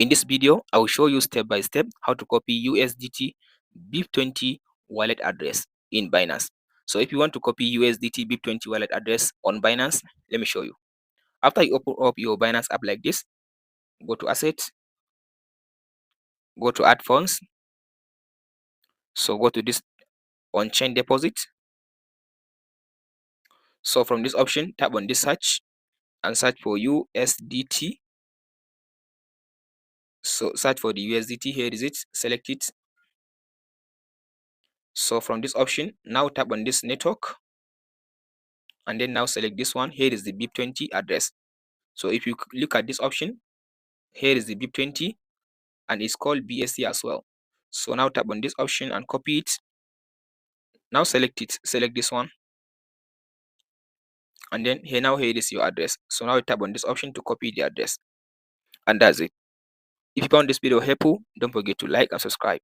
In this video, I will show you step by step how to copy USDT Bep20 wallet address in Binance. So if you want to copy USDT Bep20 wallet address on Binance, let me show you. After you open up your Binance app like this, go to Assets, go to Add Funds. So go to this on-chain deposit. So from this option, tap on this search and search for USDT. So search for the USDT. Here is it. Select it. So from this option, now tap on this network and then now select this one. Here is the Bep20 address. So if you look at this option, here is the Bep20 and it's called BSC as well. So now tap on this option and copy it. Now select it. Select this one. And then here is your address. So now tap on this option to copy the address. And that's it. If you found this video helpful, don't forget to like and subscribe.